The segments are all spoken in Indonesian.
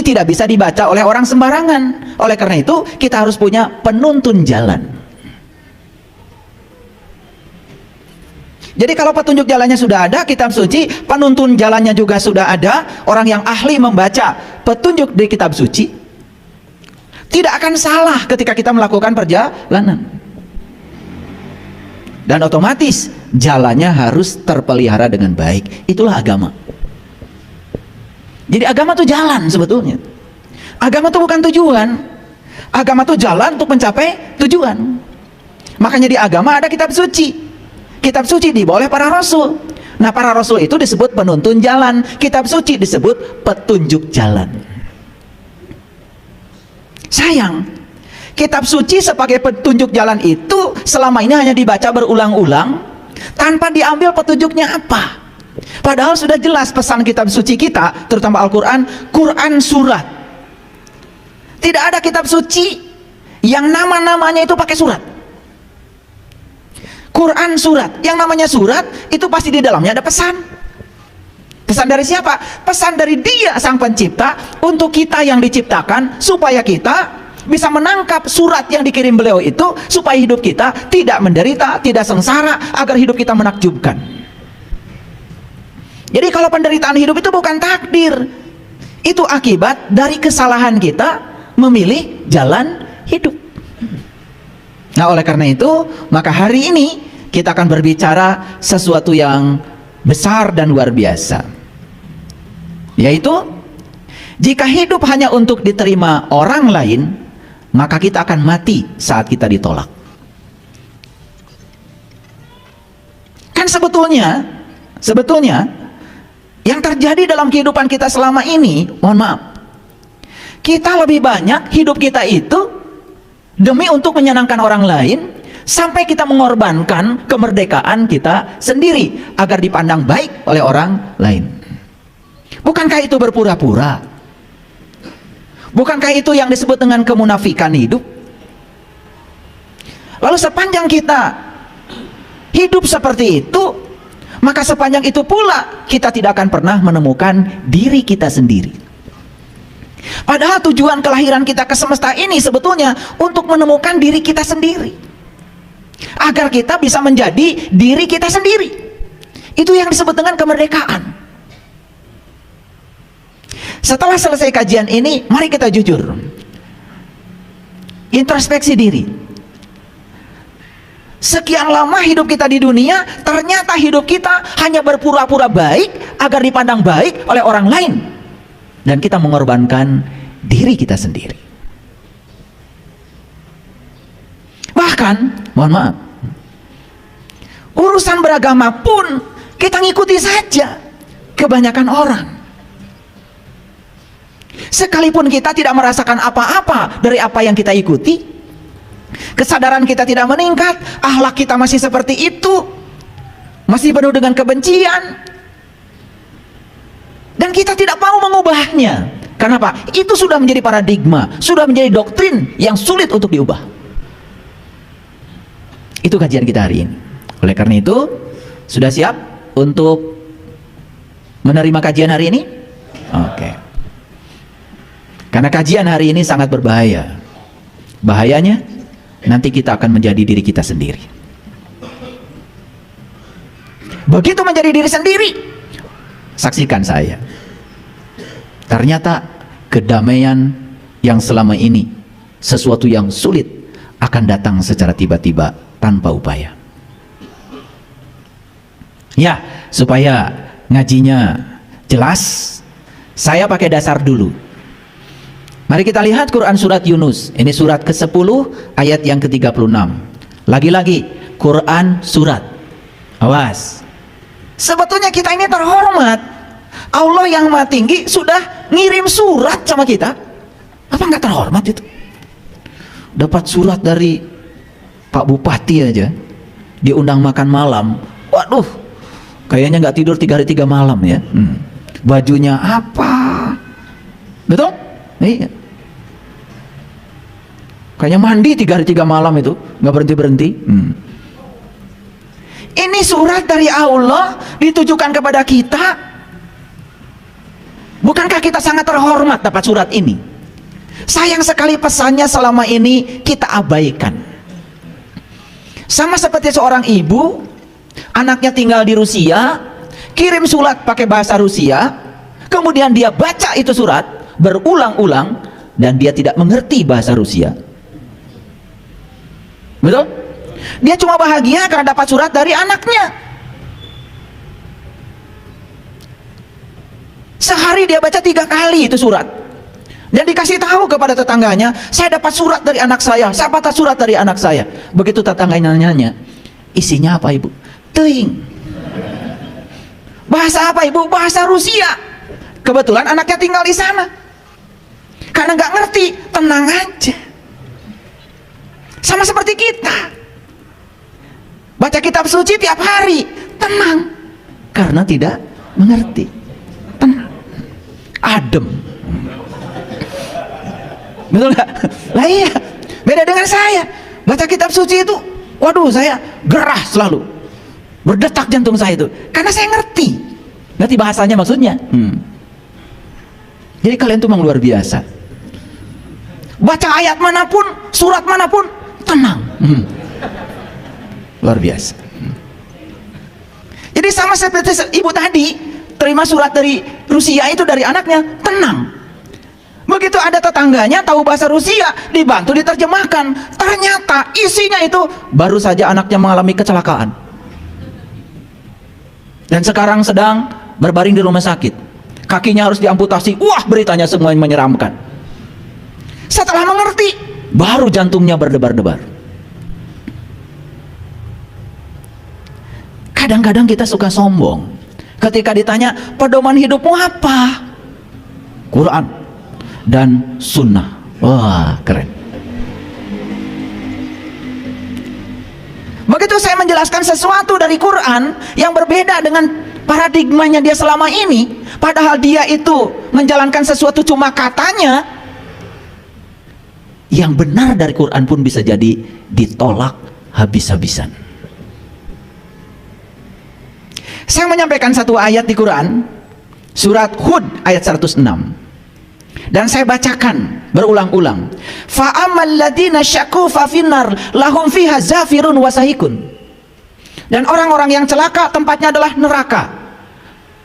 tidak bisa dibaca oleh orang sembarangan. Oleh karena itu kita harus punya penuntun jalan. Jadi kalau petunjuk jalannya sudah ada, kitab suci, penuntun jalannya juga sudah ada, orang yang ahli membaca petunjuk di kitab suci, tidak akan salah ketika kita melakukan perjalanan. Dan otomatis jalannya harus terpelihara dengan baik. Itulah agama. Jadi agama itu jalan sebetulnya. Agama itu bukan tujuan. Agama itu jalan untuk mencapai tujuan. Makanya di agama ada kitab suci. Kitab suci dibawa oleh para rasul. Nah, para rasul itu disebut penuntun jalan. Kitab suci disebut petunjuk jalan. Sayang, kitab suci sebagai petunjuk jalan itu selama ini hanya dibaca berulang-ulang tanpa diambil petunjuknya apa. Padahal sudah jelas pesan kitab suci kita, terutama Al-Quran, Quran surat. Tidak ada kitab suci yang nama-namanya itu pakai surat. Quran surat, yang namanya surat itu pasti di dalamnya ada pesan. Pesan dari siapa? Pesan dari Dia sang pencipta untuk kita yang diciptakan, supaya kita bisa menangkap surat yang dikirim beliau itu, supaya hidup kita tidak menderita, tidak sengsara, agar hidup kita menakjubkan. Jadi kalau penderitaan hidup itu bukan takdir, itu akibat dari kesalahan kita memilih jalan hidup. Nah, oleh karena itu, maka hari ini kita akan berbicara sesuatu yang besar dan luar biasa, yaitu jika hidup hanya untuk diterima orang lain, maka kita akan mati saat kita ditolak. Kan sebetulnya yang terjadi dalam kehidupan kita selama ini, mohon maaf, kita lebih banyak hidup kita itu demi untuk menyenangkan orang lain, sampai kita mengorbankan kemerdekaan kita sendiri agar dipandang baik oleh orang lain. Bukankah itu berpura-pura? Bukankah itu yang disebut dengan kemunafikan hidup? Lalu sepanjang kita hidup seperti itu, maka sepanjang itu pula kita tidak akan pernah menemukan diri kita sendiri. Padahal tujuan kelahiran kita ke semesta ini sebetulnya untuk menemukan diri kita sendiri, agar kita bisa menjadi diri kita sendiri. Itu yang disebut dengan kemerdekaan. Setelah selesai kajian ini, mari kita jujur, introspeksi diri. Sekian lama hidup kita di dunia, ternyata hidup kita hanya berpura-pura baik agar dipandang baik oleh orang lain, dan kita mengorbankan diri kita sendiri. Bahkan, mohon maaf, urusan beragama pun kita ngikuti saja kebanyakan orang. Sekalipun kita tidak merasakan apa-apa dari apa yang kita ikuti, kesadaran kita tidak meningkat, akhlak kita masih seperti itu, masih penuh dengan kebencian, dan kita tidak mau mengubahnya. Kenapa? Itu sudah menjadi paradigma, sudah menjadi doktrin yang sulit untuk diubah. Itu kajian kita hari ini. Oleh karena itu, sudah siap untuk menerima kajian hari ini? Oke. Karena kajian hari ini sangat berbahaya. Bahayanya, nanti kita akan menjadi diri kita sendiri. Begitu menjadi diri sendiri, saksikan saya, ternyata kedamaian yang selama ini sesuatu yang sulit akan datang secara tiba-tiba tanpa upaya. Ya, supaya ngajinya jelas, saya pakai dasar dulu. Mari kita lihat Quran surat Yunus. Ini surat ke-10 ayat yang ke-36. Lagi-lagi Quran surat. Awas. Sebetulnya kita ini terhormat. Allah yang Maha Tinggi sudah ngirim surat sama kita. Apa nggak terhormat itu? Dapat surat dari Pak Bupati aja, diundang makan malam. Waduh, kayaknya nggak tidur 3 hari 3 malam ya. Bajunya apa? Betul? Iya. Kayaknya mandi 3 hari 3 malam itu, nggak berhenti-berhenti. Ini surat dari Allah ditujukan kepada kita, Bukankah kita sangat terhormat dapat surat ini? Sayang sekali pesannya selama ini kita abaikan. Sama seperti seorang ibu, anaknya tinggal di Rusia, kirim surat pakai bahasa Rusia, kemudian dia baca itu surat berulang-ulang dan dia tidak mengerti bahasa Rusia. Betul? Dia cuma bahagia karena dapat surat dari anaknya. Sehari dia baca 3 kali itu surat, dan dikasih tahu kepada tetangganya, saya dapat surat dari anak saya, saya dapat surat dari anak saya. Begitu tetangganya nanya, isinya apa ibu? Teuing. Bahasa apa ibu? Bahasa Rusia. Kebetulan anaknya tinggal di sana. Karena nggak ngerti, tenang aja. Sama seperti kita, baca kitab suci tiap hari, tenang, karena tidak mengerti. Tenang, adem. Betul nggak? Lah iya, beda dengan saya. Baca kitab suci itu, waduh, saya gerah selalu, berdetak jantung saya itu, karena saya ngerti bahasanya maksudnya. Jadi kalian tuh memang luar biasa. Baca ayat manapun, surat manapun, tenang. Luar biasa. Jadi sama seperti ibu tadi, terima surat dari Rusia itu dari anaknya, tenang. Begitu ada tetangganya tahu bahasa Rusia, dibantu diterjemahkan, ternyata isinya itu baru saja anaknya mengalami kecelakaan dan sekarang sedang berbaring di rumah sakit, kakinya harus diamputasi. Wah, beritanya semua menyeramkan. Setelah mengerti, baru jantungnya berdebar-debar. Kadang-kadang kita suka sombong ketika ditanya, pedoman hidupmu apa? Quran dan sunnah. Wah, keren. Begitu saya menjelaskan sesuatu dari Quran yang berbeda dengan paradigmanya dia selama ini, padahal dia itu menjalankan sesuatu cuma katanya, yang benar dari Quran pun bisa jadi ditolak habis-habisan. Saya menyampaikan satu ayat di Quran, surat Hud ayat 106, dan saya bacakan berulang-ulang. Fa'amal ladina syaku fafinar lahum fiha zafirun wasahikun. Dan orang-orang yang celaka tempatnya adalah neraka,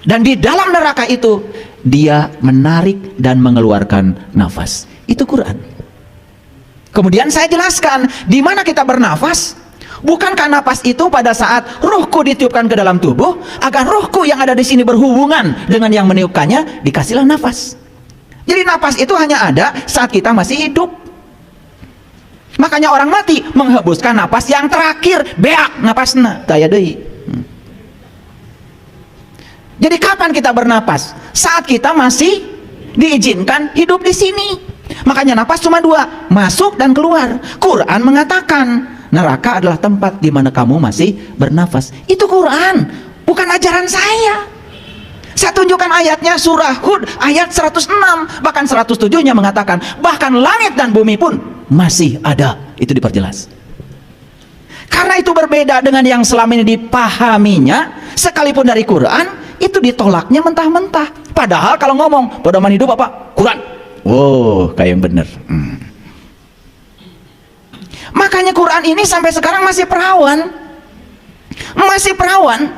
dan di dalam neraka itu dia menarik dan mengeluarkan nafas. Itu Quran. Kemudian saya jelaskan di mana kita bernafas. Bukankah nafas itu pada saat ruhku ditiupkan ke dalam tubuh, agar ruhku yang ada di sini berhubungan dengan yang meniupkannya, dikasihlah nafas. Jadi nafas itu hanya ada saat kita masih hidup. Makanya orang mati menghembuskan nafas yang terakhir, beak nafasna daya deui. Jadi kapan kita bernapas? Saat kita masih diizinkan hidup di sini. Makanya napas cuma 2, masuk dan keluar. Quran mengatakan neraka adalah tempat di mana kamu masih bernafas. Itu Quran, bukan ajaran saya. Saya tunjukkan ayatnya, surah Hud ayat 106, bahkan 107-nya mengatakan bahkan langit dan bumi pun masih ada. Itu diperjelas. Karena itu berbeda dengan yang selama ini dipahaminya, sekalipun dari Quran itu ditolaknya mentah-mentah. Padahal kalau ngomong pedoman hidup apa? Quran. Oh, kayak yang bener. Makanya Quran ini sampai sekarang masih perawan. Masih perawan.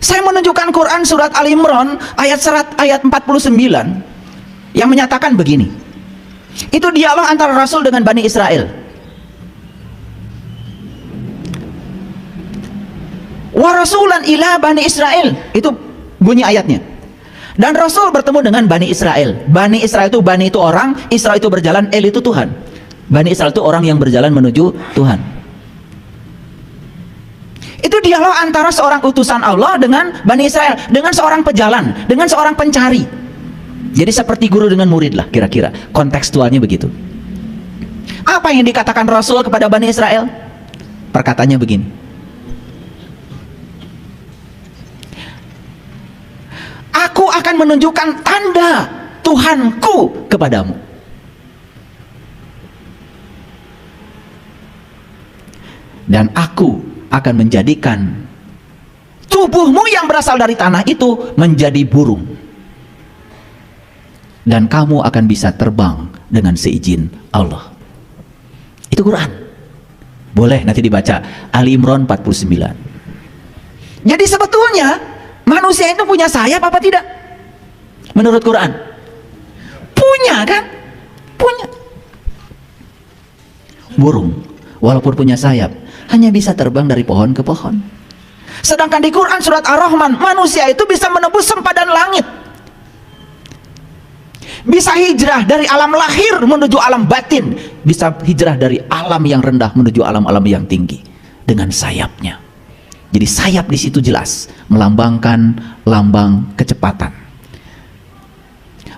Saya menunjukkan Quran surat Al-Imran ayat 49 yang menyatakan begini. Itu dialog antara Rasul dengan Bani Israel. Wa rasulan ila Bani Israel. Itu bunyi ayatnya. Dan Rasul bertemu dengan Bani Israel. Bani Israel itu, Bani itu orang, Israel itu berjalan, El itu Tuhan. Bani Israel itu orang yang berjalan menuju Tuhan. Itu dialog antara seorang utusan Allah dengan Bani Israel, dengan seorang pejalan, dengan seorang pencari. Jadi seperti guru dengan murid lah kira-kira. Kontekstualnya begitu. Apa yang dikatakan Rasul kepada Bani Israel? Perkataannya begini. Aku akan menunjukkan tanda Tuhanku kepadamu. Dan aku akan menjadikan tubuhmu yang berasal dari tanah itu menjadi burung. dan kamu akan bisa terbang dengan seizin Allah. Itu Quran. Boleh nanti dibaca Ali Imran 49. Jadi sebetulnya manusia itu punya sayap apa tidak? Menurut Quran punya kan? Punya. Burung walaupun punya sayap hanya bisa terbang dari pohon ke pohon. Sedangkan di Quran surat Ar-Rahman, manusia itu bisa menembus sempadan langit, bisa hijrah dari alam lahir menuju alam batin, bisa hijrah dari alam yang rendah menuju alam-alam yang tinggi dengan sayapnya. Jadi sayap di situ jelas melambangkan lambang kecepatan.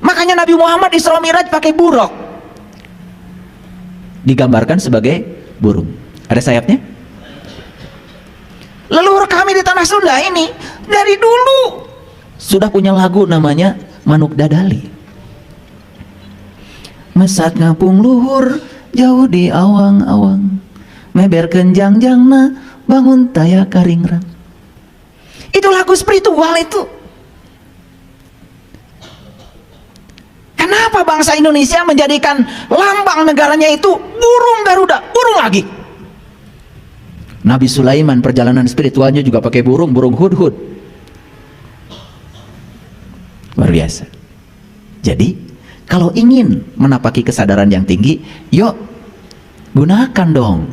Makanya Nabi Muhammad Isra Mi'raj pakai buruk, digambarkan sebagai burung. Ada sayapnya. Leluhur kami di tanah Sunda ini dari dulu sudah punya lagu namanya Manuk Dadali. Mesat ngapung luhur jauh di awang-awang, meber kenjang-jangna bangun taya karingrang. Itu lagu spiritual itu. Kenapa bangsa Indonesia menjadikan lambang negaranya itu burung Garuda, burung lagi? Nabi Sulaiman perjalanan spiritualnya juga pakai burung hudhud. Luar biasa. Jadi kalau ingin menapaki kesadaran yang tinggi, yuk gunakan dong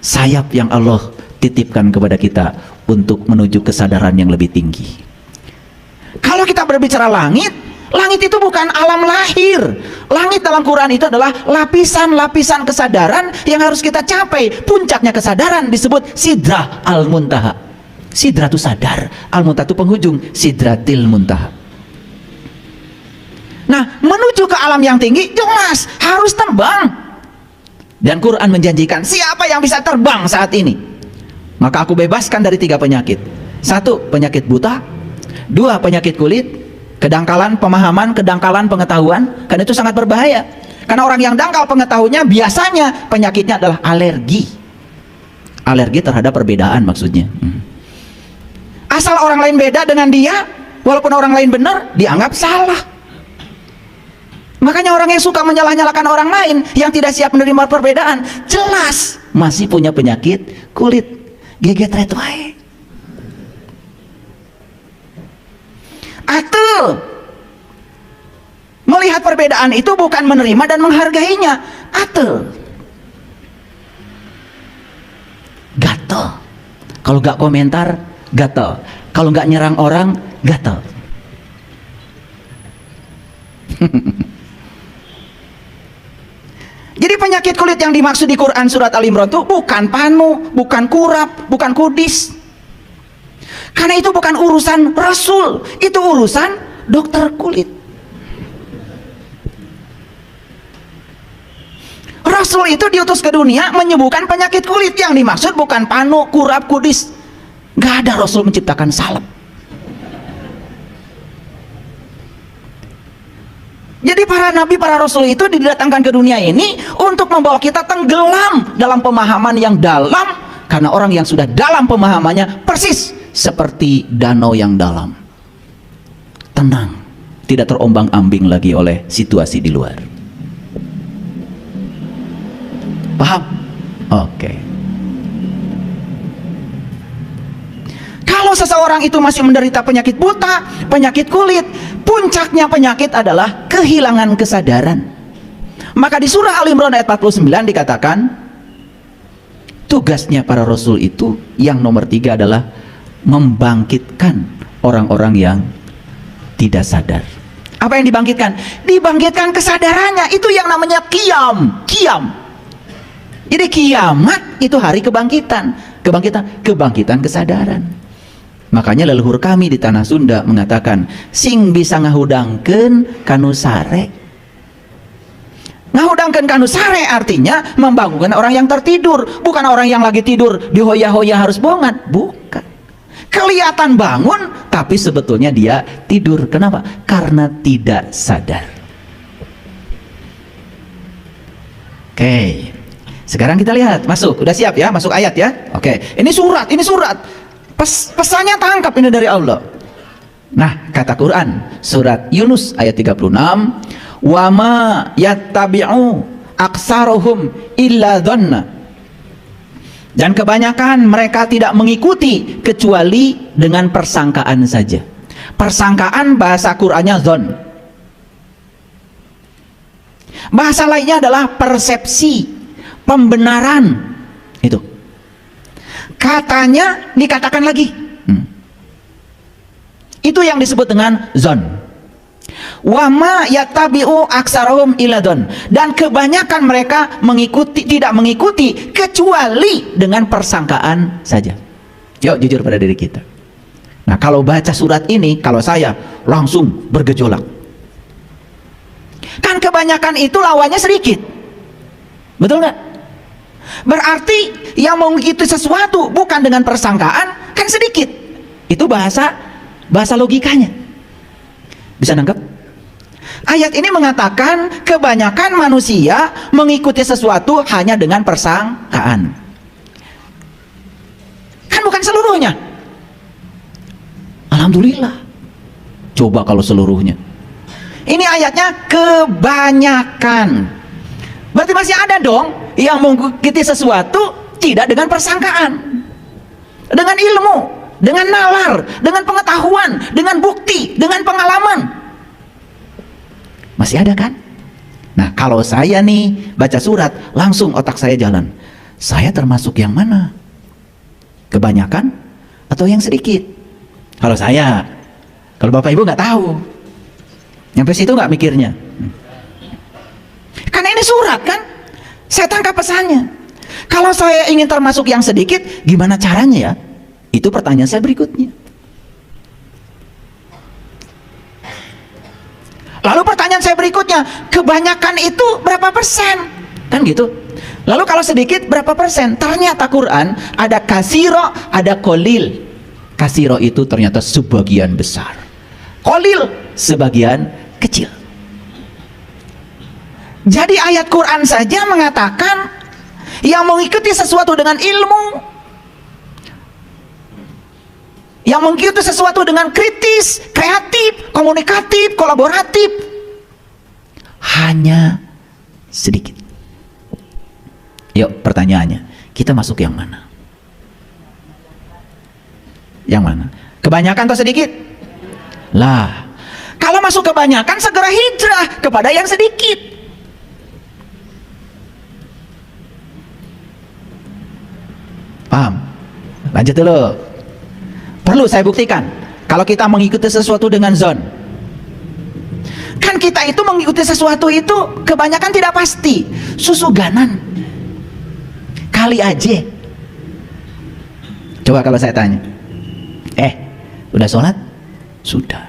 sayap yang Allah titipkan kepada kita untuk menuju kesadaran yang lebih tinggi. Kalau kita berbicara langit, langit itu bukan alam lahir. Langit dalam Quran itu adalah lapisan-lapisan kesadaran yang harus kita capai. Puncaknya kesadaran disebut Sidrah Al-Muntaha. Sidrah itu sadar, Al-Muntaha itu penghujung, Sidratil Muntaha. Nah, menuju ke alam yang tinggi jelas harus terbang. Dan Quran menjanjikan siapa yang bisa terbang saat ini, maka aku bebaskan dari 3 penyakit. 1, penyakit buta. 2, penyakit kulit. Kedangkalan pemahaman, kedangkalan pengetahuan. Karena itu sangat berbahaya. Karena orang yang dangkal pengetahuannya biasanya penyakitnya adalah alergi. Alergi terhadap perbedaan maksudnya. Asal orang lain beda dengan dia, walaupun orang lain benar, dianggap salah. Makanya orang yang suka menyalah-nyalahkan orang lain yang tidak siap menerima perbedaan, jelas masih punya penyakit kulit. Geget red wae. Atau melihat perbedaan itu bukan menerima dan menghargainya. Atau gatel. Kalau nggak komentar, gatel. Kalau nggak nyerang orang, gatel. Jadi penyakit kulit yang dimaksud di Quran surat Al-Imran itu bukan panu, bukan kurap, bukan kudis. Karena itu bukan urusan Rasul, itu urusan dokter kulit. Rasul itu diutus ke dunia menyembuhkan penyakit kulit. Yang dimaksud bukan panu, kurap, kudis. Gak ada Rasul menciptakan salep. Jadi para nabi, para rasul itu didatangkan ke dunia ini untuk membawa kita tenggelam dalam pemahaman yang dalam. Karena orang yang sudah dalam pemahamannya persis seperti danau yang dalam, tenang, tidak terombang-ambing lagi oleh situasi di luar. Paham? Oke. Kalau seseorang itu masih menderita penyakit buta, penyakit kulit, puncaknya penyakit adalah kehilangan kesadaran. Maka di surah Al-Imran ayat 49 dikatakan, tugasnya para rasul itu yang nomor 3 adalah membangkitkan orang-orang yang tidak sadar. Apa yang dibangkitkan? Dibangkitkan kesadarannya. Itu yang namanya qiyam. Jadi kiamat itu hari kebangkitan. Kebangkitan kesadaran. Makanya leluhur kami di tanah Sunda mengatakan, sing bisa ngahudangkeun kanu sare. Ngahudangkeun kanu sare artinya membangunkan orang yang tertidur, bukan orang yang lagi tidur dihoya-hoya harus bongat, bukan. Kelihatan bangun tapi sebetulnya dia tidur. Kenapa? Karena tidak sadar. Oke, sekarang kita lihat, masuk, udah siap ya, masuk ayat ya. Oke, ini surat. Pesannya tangkap ini dari Allah. Nah, kata Quran surat Yunus ayat 36, wa ma yattabi'u aksaruhum illa dhanna. Dan kebanyakan mereka tidak mengikuti kecuali dengan persangkaan saja. Persangkaan bahasa Qur'annya dhon. Bahasa lainnya adalah persepsi, pembenaran. Itu. Katanya dikatakan lagi. Itu yang disebut dengan zon. Wa ma yattabi'u aksaruhum illa dhon. Dan kebanyakan mereka tidak mengikuti kecuali dengan persangkaan saja. Yuk jujur pada diri kita. Nah, kalau baca surat ini, kalau saya langsung bergejolak. Kan kebanyakan itu lawannya sedikit. Betul nggak? Berarti yang mengikuti sesuatu bukan dengan persangkaan kan sedikit. Itu bahasa logikanya. Bisa nangkep? Ayat ini mengatakan kebanyakan manusia mengikuti sesuatu hanya dengan persangkaan. Kan bukan seluruhnya. Alhamdulillah. Coba kalau seluruhnya. Ini ayatnya kebanyakan. Berarti masih ada dong yang mengikuti sesuatu tidak dengan persangkaan, dengan ilmu, dengan nalar, dengan pengetahuan, dengan bukti, dengan pengalaman. Masih ada kan? Nah, kalau saya nih baca surat, langsung otak saya jalan. Saya termasuk yang mana? Kebanyakan atau yang sedikit? Kalau saya, kalau Bapak Ibu nggak tahu, nyampe situ nggak mikirnya. Karena ini surat kan, saya tangkap pesannya. Kalau saya ingin termasuk yang sedikit, gimana caranya ya? Itu pertanyaan saya berikutnya. Lalu pertanyaan saya berikutnya, kebanyakan itu berapa persen? Kan gitu. Lalu kalau sedikit berapa persen? Ternyata Quran ada kasiro, ada kolil. Kasiro itu ternyata sebagian besar, kolil sebagian kecil. Jadi ayat Quran saja mengatakan yang mengikuti sesuatu dengan ilmu, yang mengikuti sesuatu dengan kritis, kreatif, komunikatif, kolaboratif, hanya sedikit. Yuk pertanyaannya, kita masuk yang mana? Yang mana? Kebanyakan atau sedikit? Lah, kalau masuk kebanyakan segera hijrah kepada yang sedikit. Paham? Lanjut dulu. Perlu saya buktikan. Kalau kita mengikuti sesuatu dengan zon, kan kita itu mengikuti sesuatu itu kebanyakan tidak pasti, susuganan, kali aja. Coba kalau saya tanya, udah sholat? Sudah.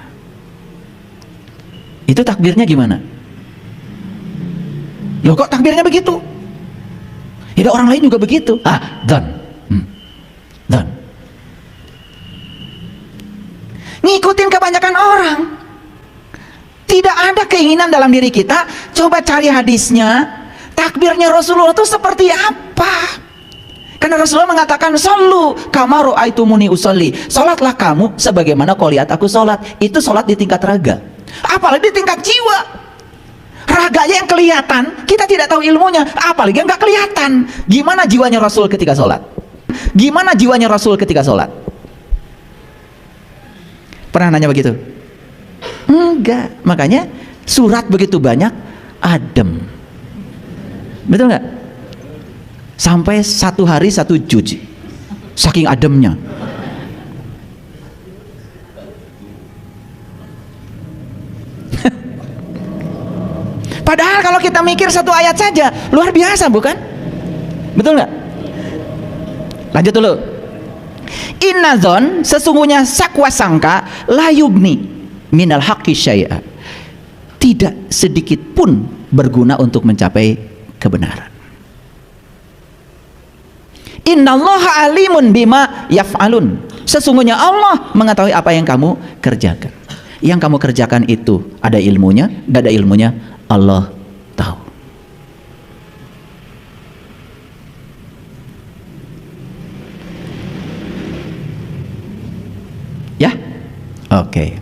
Itu takbirnya gimana? Loh kok takbirnya begitu? Ya orang lain juga begitu. Zon. Zon. Ngikutin kebanyakan orang. Tidak ada keinginan dalam diri kita. Coba cari hadisnya, takbirnya Rasulullah itu seperti apa? Karena Rasulullah mengatakan, "Shollu kama ra'aitumuni usolli." Salatlah kamu sebagaimana kau lihat aku salat. Itu salat di tingkat raga. Apalagi di tingkat jiwa. Raganya yang kelihatan, kita tidak tahu ilmunya, apalagi yang nggak kelihatan. Gimana jiwanya Rasul ketika salat? Gimana jiwanya Rasul ketika salat? Pernah nanya begitu? Enggak. Makanya surat begitu banyak, adem. Betul nggak? Sampai satu hari satu juz, saking ademnya. Padahal kalau kita mikir satu ayat saja luar biasa, bukan? Betul nggak? Lanjut dulu. Innazon, sesungguhnya sakwa sangka, layubni minal haqqi syai'a. Tidak sedikit pun berguna untuk mencapai kebenaran. Innallaha alimun bima yaf'alun. Sesungguhnya Allah mengetahui apa yang kamu kerjakan. Yang kamu kerjakan itu ada ilmunya, gak ada ilmunya, Allah tahu. Ya? Oke.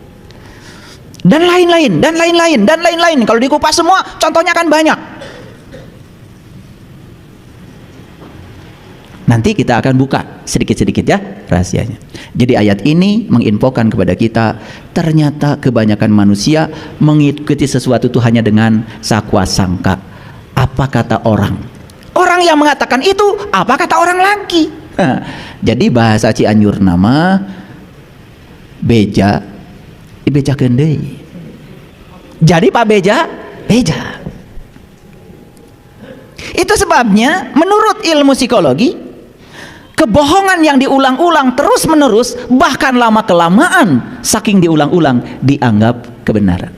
dan lain-lain, dan lain-lain, dan lain-lain. Kalau dikupas semua, contohnya kan banyak. Nanti kita akan buka sedikit-sedikit ya rahasianya. Jadi ayat ini menginfokan kepada kita, ternyata kebanyakan manusia mengikuti sesuatu itu hanya dengan sakwa sangka. Apa kata orang? Orang yang mengatakan itu, apa kata orang lagi? Jadi bahasa Cianjur nama beja beja kendei. Jadi Pak beja beja. Itu sebabnya menurut ilmu psikologi, kebohongan yang diulang-ulang terus menerus, bahkan lama kelamaan saking diulang-ulang, dianggap kebenaran.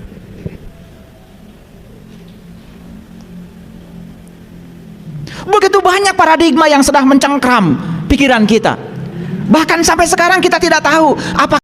Begitu banyak paradigma yang sedang mencengkram pikiran kita. Bahkan sampai sekarang kita tidak tahu apakah